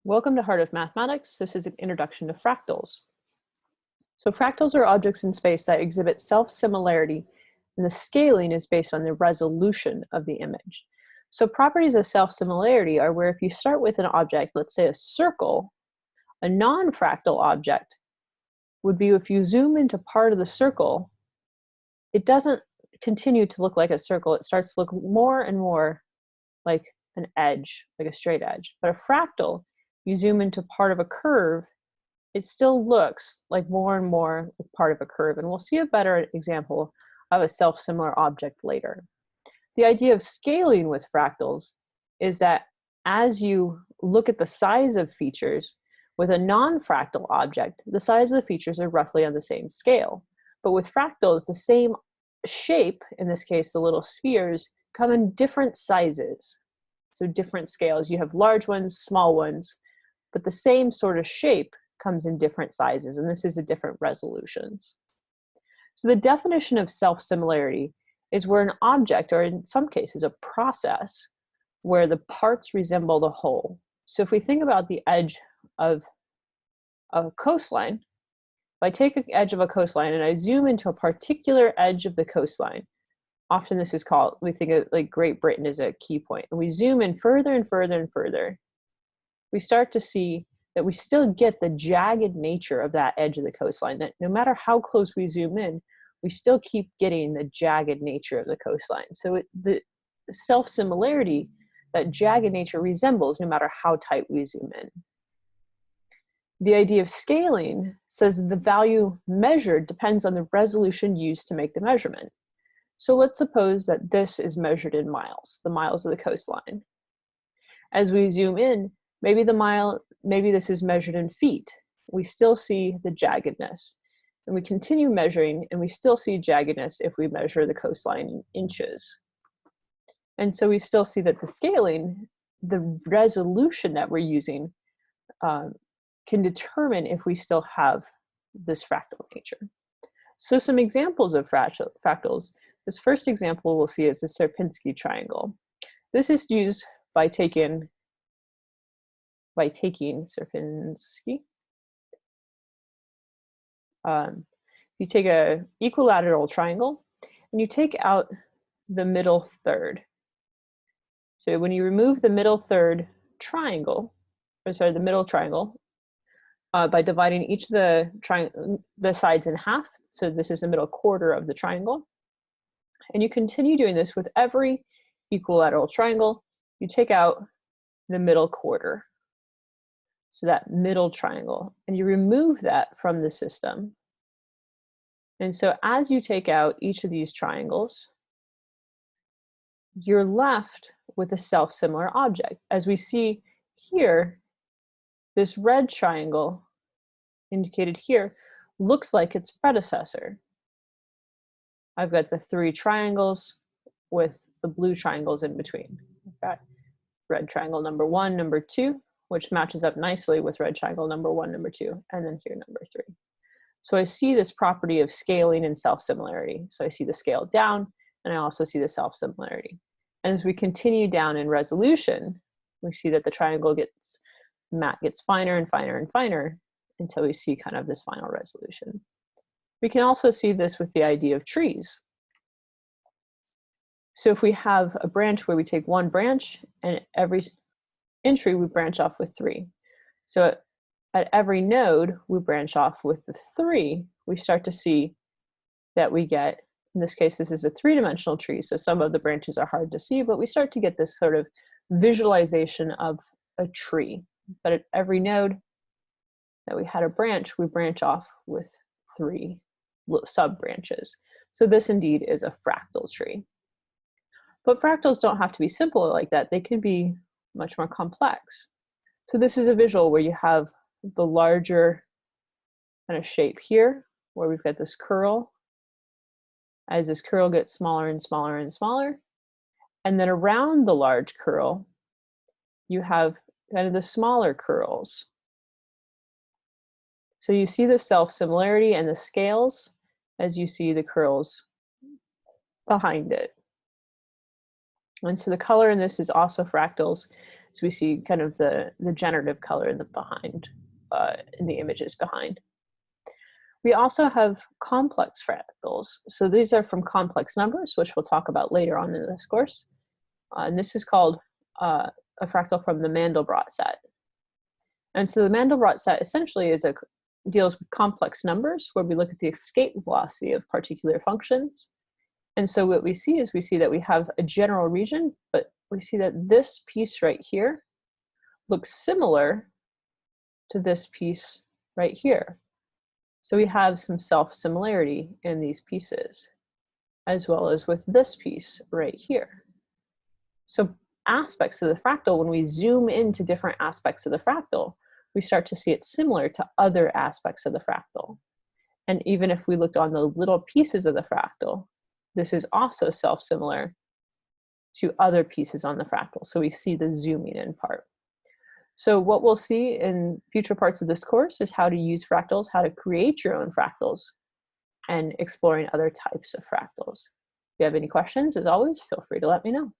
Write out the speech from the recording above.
Welcome to Heart of Mathematics. This is an introduction to fractals. So fractals are objects in space that exhibit self-similarity, and the scaling is based on the resolution of the image. So properties of self-similarity are where if you start with an object, let's say a circle, a non-fractal object would be if you zoom into part of the circle, it doesn't continue to look like a circle. It starts to look more and more like an edge, like a straight edge. But a fractal, you zoom into part of a curve, it still looks like more and more like part of a curve. And we'll see a better example of a self-similar object later. The idea of scaling with fractals is that as you look at the size of features with a non-fractal object, the size of the features are roughly on the same scale. But with fractals, the same shape, in this case, the little spheres, come in different sizes. So different scales. You have large ones, small ones, but the same sort of shape comes in different sizes, and this is at different resolutions. So the definition of self-similarity is where an object, or in some cases a process, where the parts resemble the whole. So if we think about the edge of a coastline, if I take an edge of a coastline and I zoom into a particular edge of the coastline, often this is called, we think of like Great Britain as a key point, and we zoom in further and further and further, we start to see that we still get the jagged nature of that edge of the coastline, that no matter how close we zoom in, we still keep getting the jagged nature of the coastline. So the self-similarity, that jagged nature resembles no matter how tight we zoom in. The idea of scaling says the value measured depends on the resolution used to make the measurement. So let's suppose that this is measured in miles, the miles of the coastline. As we zoom in, maybe this is measured in feet. We still see the jaggedness. And we continue measuring, and we still see jaggedness if we measure the coastline in inches. And so we still see that the scaling, the resolution that we're using, can determine if we still have this fractal nature. So some examples of fractals. This first example we'll see is the Sierpinski triangle. This is used by taking Sierpinski. You take an equilateral triangle and you take out the middle third. So when you remove the middle third triangle, the middle triangle, by dividing each of the sides in half, so this is the middle quarter of the triangle, and you continue doing this with every equilateral triangle, you take out the middle quarter. So that middle triangle, and you remove that from the system. And so as you take out each of these triangles, you're left with a self-similar object. As we see here, this red triangle indicated here looks like its predecessor. I've got the three triangles with the blue triangles in between. I've got red triangle number 1, number 2, which matches up nicely with red triangle number 1, number 2, and then here number 3. So I see this property of scaling and self-similarity. So I see the scale down, and I also see the self-similarity. And as we continue down in resolution, we see that the triangle gets finer and finer and finer until we see kind of this final resolution. We can also see this with the idea of trees. So if we have a branch where we take one branch, and every entry we branch off with 3. So at every node we branch off with the 3, we start to see that we get, in this case this is a 3-dimensional tree, so some of the branches are hard to see, but we start to get this sort of visualization of a tree. But at every node that we had a branch, we branch off with 3 sub-branches. So this indeed is a fractal tree. But fractals don't have to be simple like that. They can be much more complex. So this is a visual where you have the larger kind of shape here, where we've got this curl. As this curl gets smaller and smaller and smaller, and then around the large curl, you have kind of the smaller curls. So you see the self-similarity and the scales as you see the curls behind it. And so the color in this is also fractals. So we see kind of the generative color in the behind, in the images behind. We also have complex fractals. So these are from complex numbers, which we'll talk about later on in this course. And this is called a fractal from the Mandelbrot set. And so the Mandelbrot set essentially deals with complex numbers, where we look at the escape velocity of particular functions. And so what we see is that we have a general region, but we see that this piece right here looks similar to this piece right here. So we have some self-similarity in these pieces, as well as with this piece right here. So aspects of the fractal, when we zoom into different aspects of the fractal, we start to see it similar to other aspects of the fractal. And even if we looked on the little pieces of the fractal, this is also self-similar to other pieces on the fractal. So we see the zooming in part. So what we'll see in future parts of this course is how to use fractals, how to create your own fractals, and exploring other types of fractals. If you have any questions, as always, feel free to let me know.